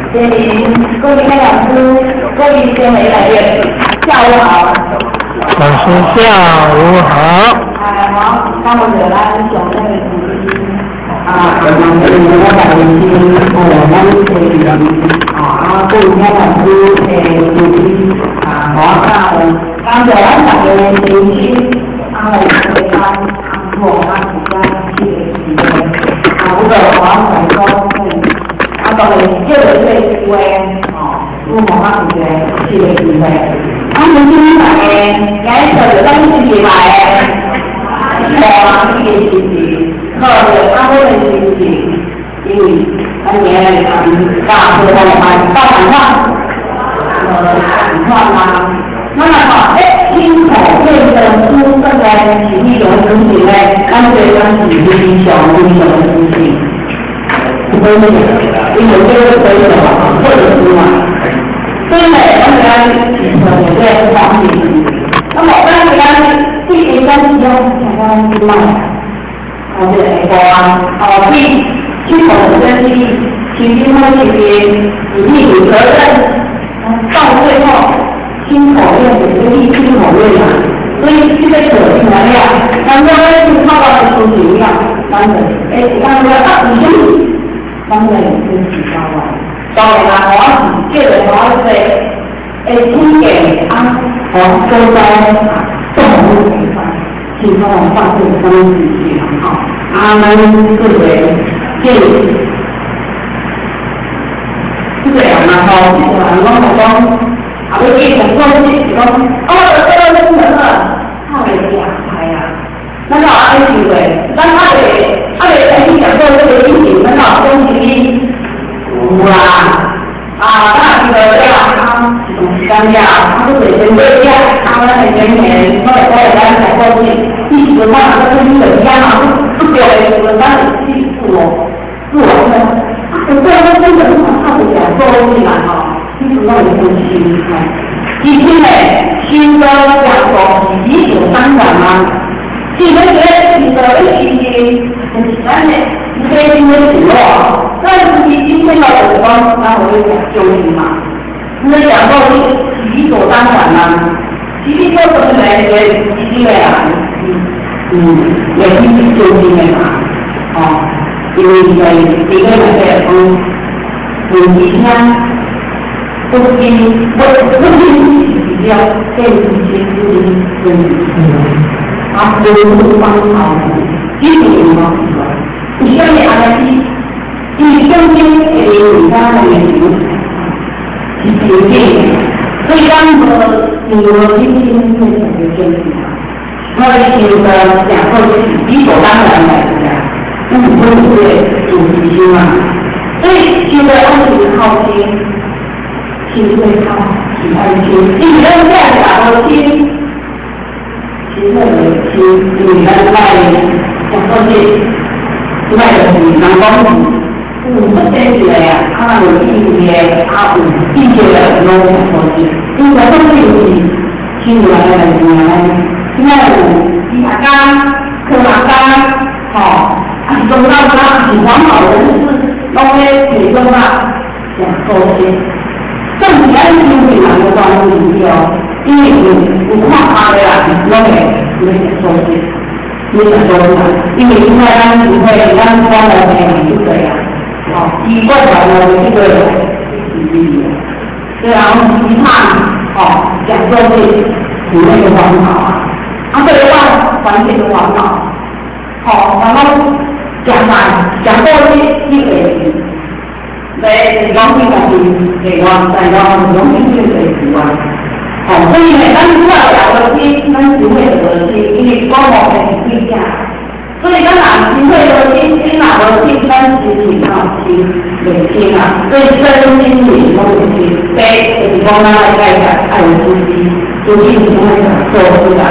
欢迎各位老师、各位先回来的，下午好。老师下午好。好，那我就来讲那个主题我们大年轻，我们各位老师主题刚才我大年轻，我们做比较去这个华彩高当然这个对机会如果他同學是嘅機會，年輕人嘅解除當時嘅我嘅事情，後來他們嘅事情，因為當年大學嘅大反抗那麼清楚變成出生嘅體育的事情呢，當時當體育小的事情。因為這個可以或者是嘛，所以呢，我們在這方面，那麼當然對人家是要相當之慢，對清楚的跟其實他這邊有責任，到最後親口認的親口認嘛，所以這個可信能量，當然是靠到的東西一樣，當然，你兄當然也是比較晚，當然啦，我這個是聽嘅周遭動物情況，希望發揮他們自己好。們各位建議，是這樣嘛？這個我們講，我哋很多東西講，這個人他會講係啊，那個機會，那他哋講到這個事情，那個東西有啦，那這個時間呀，他都得準備呀，他們很前面，我來過去，一直嘛，都是人家嘛，不表現我當然是自我的，這個真的是他們講說起來其實那裡東西，以前呢，新的講說理所當然嘛，其實很簡單的，你可以聽得起咯。但是你今天到我方，那我就講究竟嘛。你講到理所當然嘛，其實說什麼來也一定的也是究竟的嘛。因為你個人以前不是比較更不方好。基本上，你像你你中間你家的原因是決定，所以當你今天會成為決定，那你覺得講過理所當然來的，不是主題性嘛？所以現在按你靠近，其實會靠其他心，你不要這樣打到心，其實你在講到這外的南方這些起來呀，他有一些一些的東西，因為東西聽來現在有大家科學家中到他喜歡好人士都會提供啦講東西，正你要聽你哪個關係因為你看他的啦，都會講東西。你講多少？因為現在咱不會，咱光的就這樣，習慣了這個對啊，你看，講東西有那個煩惱對完全的煩惱，然後講東西一個來講起來是給我，再講容易就可以習慣。所以呢，咱出來聊的天，咱只會的天，因為光我很不一樣。所以咱只會的天，哪的天，咱只是有天啊。所以身心靈都有天，就是講咱來解釋愛的東西，就是你們做出來。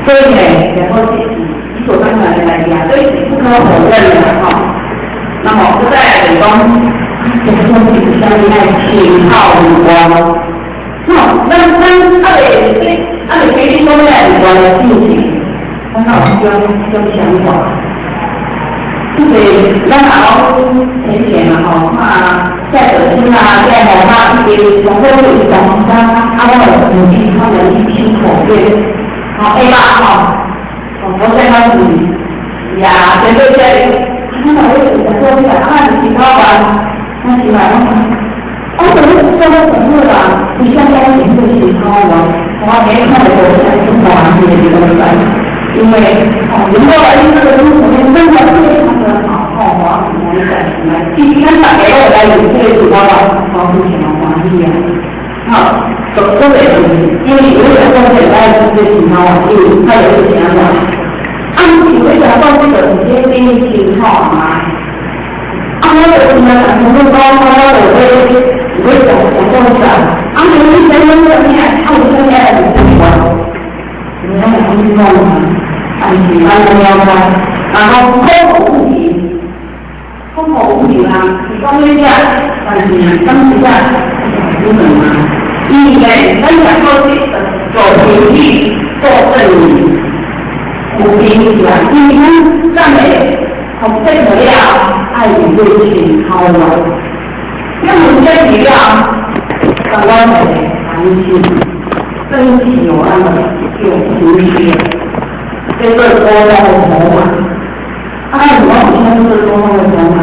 所以呢，然後是理所當然的來講，所以是不可否認的。那麼不再來講，這個東西是相對愛情好無關。那決定都在有關的事情，很好這種想法，就是咱老前嘛在北京啊，在某大一些总会有讲他们母亲他们一批口诀，好 A 吧哈，我在那里呀，对对对，他们会有的说的，你提高吧，那起码怎么这么恐怖啊？你现在你自己提高了，我没看过在中国这些东西。因为人过来这个中国真的非常的好，我们来今天打给我来有这个主要包括什么关系啊？好，都得因为有的风险在这个情况就它有一点的，你为什么这个直接给你情况啊？我有什么很多高我会讲的，有一些人的面，他们现在很喜欢，你看我们知道吗？喜欢的腰杆，然后空口无题啦，你讲一下，但是讲一下，不能嘛？因为分享过去做评语、做证明，无评语啊，因为赞美同这个料爱与对情好了，因为我们这底料刚刚的含性，真是有那么有情绪。这个多方的筹码，我们是多方的筹码。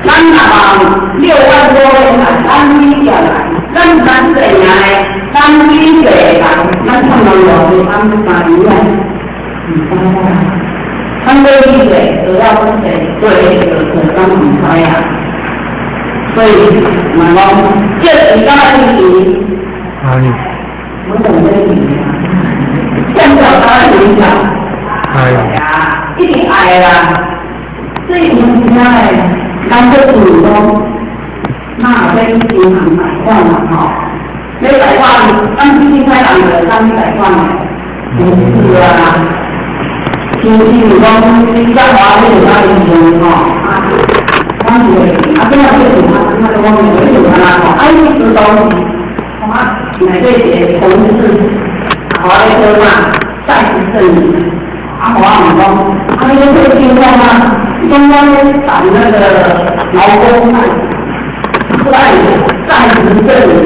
咱6万多人来，咱一下来，咱这样来，咱一个人，咱看到有咱3亿，咱这一个主要是对咱品牌呀，所以我们这几个问题，我懂这个问题。现在当然影响，一定爱啦。所以我们现在咱这主动，那在银行买换了哈，没买换，咱最近开档的咱买换了，是啊。经济你讲，在华为有哪里用哈？咱们这样就是那个我们没有啦，一直都，买这些同事。华为车嘛，暂时证明，华为说，那个情况啊，刚刚打那个劳工案，暂时证明，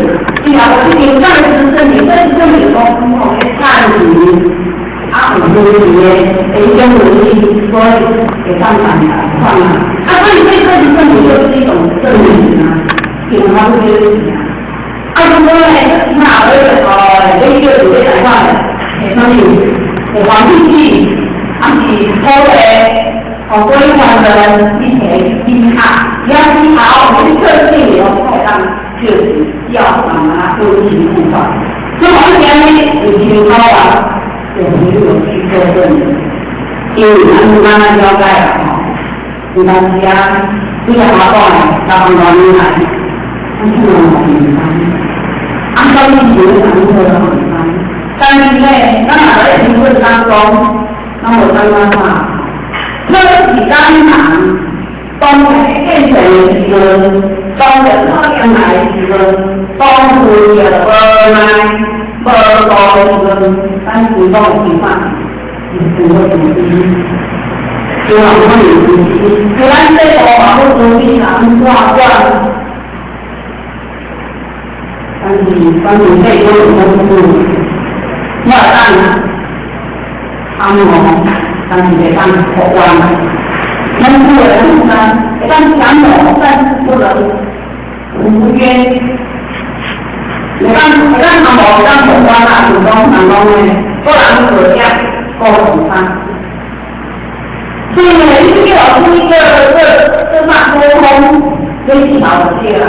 既然我是凭暂时证明，但是证明说，我去看你，很多企业跟努力说给上涨的，算了，所以这个证明就是一种证明啊，给他们这个如果呢，那这个有些情况，所以黄经济，是好的，规范的一些银行，也是好，我们特定有开档就是要做情况。那么这边呢，有情况啊，有去修正，因为慢慢交代了哈，你大家这个好讲，大家都明白，但是我明白。按照疫情的传播的很快，但是呢，咱在评论当中，那我刚刚话，科技当场，当变成一个，当人他原来一个，当主也不高一个，但是到地方，很多东西，就好像有东西，虽然这个网络东西常挂。关于这个公司，要让他们但是得让客观了。能不能呢？让讲某，但是不能无约。让他某让客观了，主动成功呢，不然可样沟通上。所以呢，一定要出一个这沟通最少的这个。